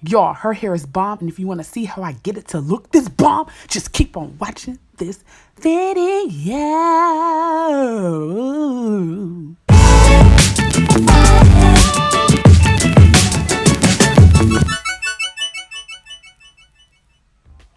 Y'all, her hair is bomb, and if you want to see how I get it to look this bomb, just keep on watching this video.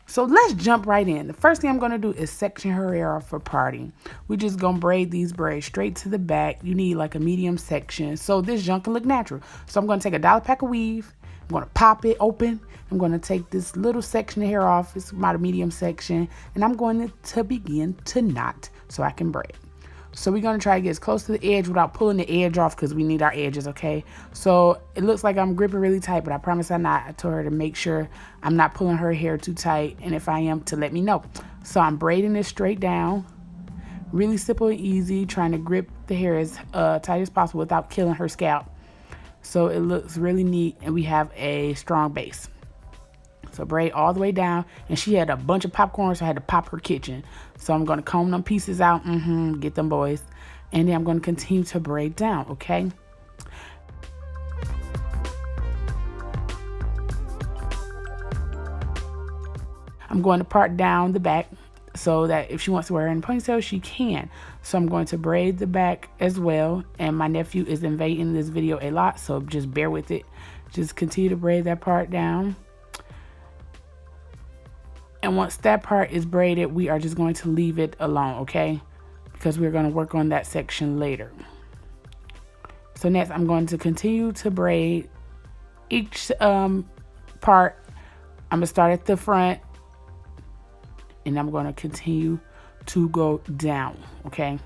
So let's jump right in. The first thing I'm going to do is section her hair off for parting. We're just going to braid these braids straight to the back. You need like a medium section so this junk can look natural. So I'm going to take a dollar pack of weave. I'm going to pop it open. I'm going to take this little section of hair off. It's about a medium section. And I'm going to begin to knot so I can braid. So we're going to try to get as close to the edge without pulling the edge off because we need our edges, okay? So it looks like I'm gripping really tight, but I promise I'm not. I told her to make sure I'm not pulling her hair too tight, and if I am, to let me know. So I'm braiding this straight down. Really simple and easy, trying to grip the hair as tight as possible without killing her scalp. So it looks really neat, and we have a strong base. So braid all the way down, and she had a bunch of popcorn, so I had to pop her kitchen. So I'm going to comb them pieces out, get them boys, and then I'm going to continue to braid down, okay? I'm going to part down the back so that if she wants to wear it in a ponytail, she can. So I'm going to braid the back as well, and my nephew is invading this video a lot, so just bear with it. Just continue to braid that part down. And once that part is braided, we are just going to leave it alone, okay? Because we're going to work on that section later. So next, I'm going to continue to braid each part. I'm going to start at the front, and I'm going to continue to go down, okay?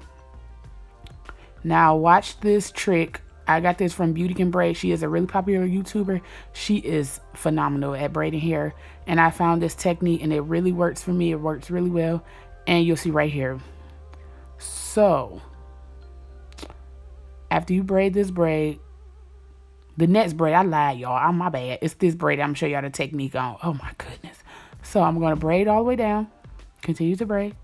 Now, watch this trick. I got this from Beauty Can Braid. She is a really popular YouTuber. She is phenomenal at braiding hair. And I found this technique and it really works for me. It works really well. And you'll see right here. So, after you braid this braid, the next braid, I lied, y'all. I'm my bad. It's this braid I'm going to show y'all the technique on. Oh my goodness. So, I'm going to braid all the way down. Continue to braid.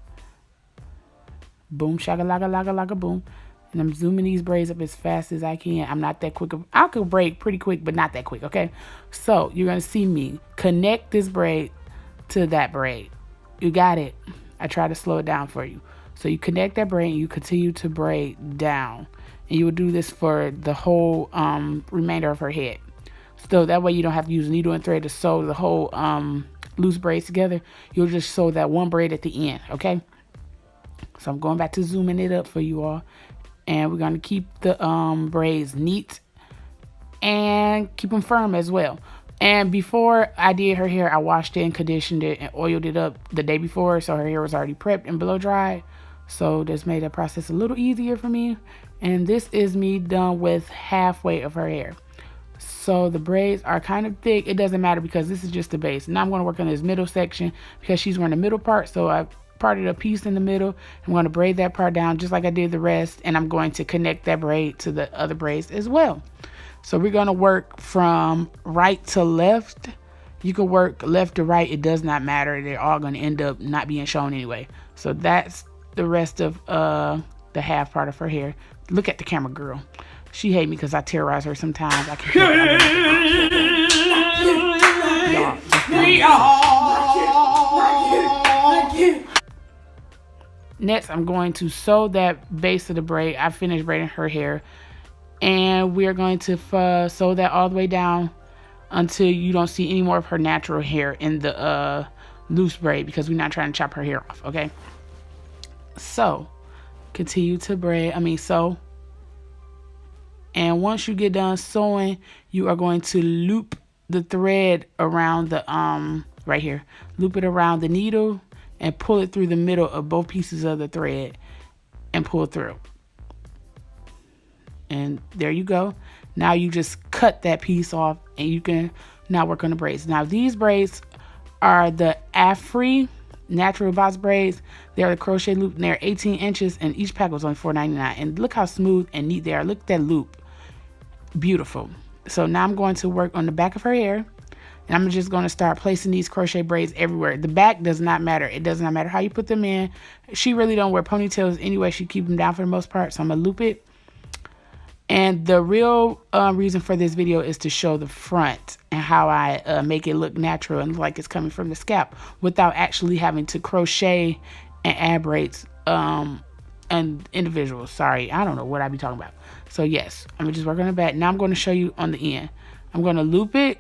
Boom, shaka, laga, laga, laga, boom. And I'm zooming these braids up as fast as I can. I'm not that quick. I could braid pretty quick, but not that quick, okay? So you're going to see me connect this braid to that braid. You got it. I try to slow it down for you. So you connect that braid and you continue to braid down. And you will do this for the whole remainder of her head. So that way you don't have to use needle and thread to sew the whole loose braids together. You'll just sew that one braid at the end, okay? So I'm going back to zooming it up for you all. And we're going to keep the braids neat and keep them firm as well. And before I did her hair, I washed it and conditioned it and oiled it up the day before. So her hair was already prepped and blow dried. So this made that process a little easier for me. And this is me done with halfway of her hair. So the braids are kind of thick. It doesn't matter because this is just the base. Now I'm going to work on this middle section because she's wearing the middle part. So I parted a piece in the middle. I'm going to braid that part down just like I did the rest, and I'm going to connect that braid to the other braids as well. So we're going to work from right to left. You can work left to right. It does not matter. They're all going to end up not being shown anyway. So that's the rest of the half part of her hair. Look at the camera, girl. She hates me because I terrorize her sometimes. I can't. Next, I'm going to sew that base of the braid. I finished braiding her hair. And we're going to sew that all the way down until you don't see any more of her natural hair in the loose braid because we're not trying to chop her hair off, okay? So, continue to sew. And once you get done sewing, you are going to loop the thread around the, right here. Loop it around the needle and pull it through the middle of both pieces of the thread and pull through. And there you go. Now you just cut that piece off and you can now work on the braids. Now these braids are the A-fri Box Braids. They're the crochet loop and they're 18 inches and each pack was only $4.99. And look how smooth and neat they are. Look at that loop. Beautiful. So now I'm going to work on the back of her hair. And I'm just going to start placing these crochet braids everywhere. The back does not matter. It does not matter how you put them in. She really don't wear ponytails anyway. She keep them down for the most part. So I'm going to loop it. And the real reason for this video is to show the front and how I make it look natural and like it's coming from the scalp without actually having to crochet and add braids and individuals. Sorry, I don't know what I be talking about. So yes, I'm gonna just work on the back. Now I'm going to show you on the end. I'm going to loop it,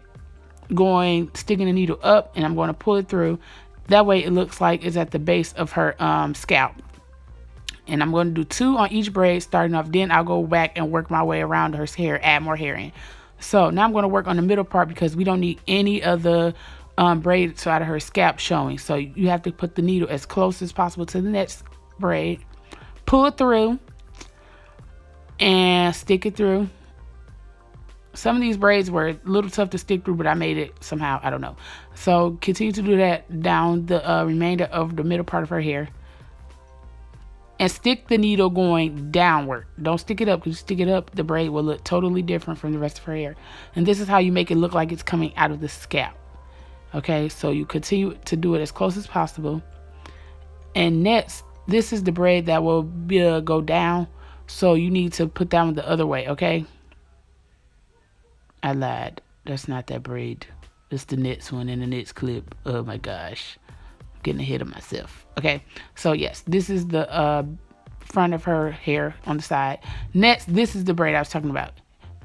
sticking the needle up, and I'm going to pull it through. That way it looks like it's at the base of her scalp. And I'm going to do 2 on each braid starting off. Then I'll go back and work my way around her hair, add more hair in. So now I'm going to work on the middle part because we don't need any of the braids out of her scalp showing. So you have to put the needle as close as possible to the next braid. Pull it through and stick it through. Some of these braids were a little tough to stick through, but I made it somehow. I don't know. So continue to do that down the remainder of the middle part of her hair. And stick the needle going downward. Don't stick it up, because you stick it up, the braid will look totally different from the rest of her hair. And this is how you make it look like it's coming out of the scalp. Okay, so you continue to do it as close as possible. And next, this is the braid that will go down. So you need to put that one the other way, okay? I lied. That's not that braid. It's the next one in the next clip. Oh my gosh. Getting ahead of myself. Okay, so yes, this is the front of her hair on the side. Next, this is the braid I was talking about.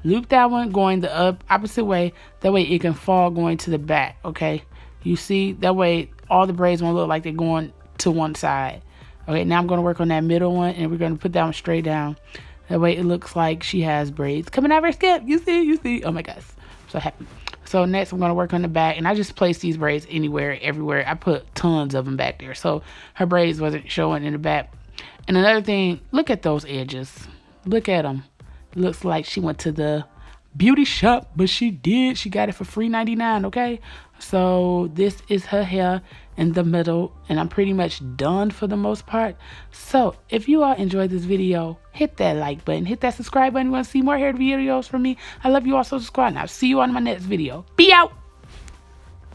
Loop that one going the opposite way. That way it can fall going to the back. Okay, you see, that way all the braids won't look like they're going to one side. Okay, now I'm going to work on that middle one, and we're going to put that one straight down. That way it looks like she has braids coming out of her scalp. You see. Oh my gosh, I'm so happy. So next I'm going to work on the back, and I just placed these braids anywhere, everywhere. I put tons of them back there, so her braids wasn't showing in the back. And another thing, look at those edges. Look at them. Looks like she went to the beauty shop, but she got it for free $99, okay? So this is her hair in the middle, and I'm pretty much done for the most part. So if you all enjoyed this video, hit that like button, hit that subscribe button. You want to see more hair videos from me? I love you all, SOSA SQUAD, and I'll see you on my next video. Be out!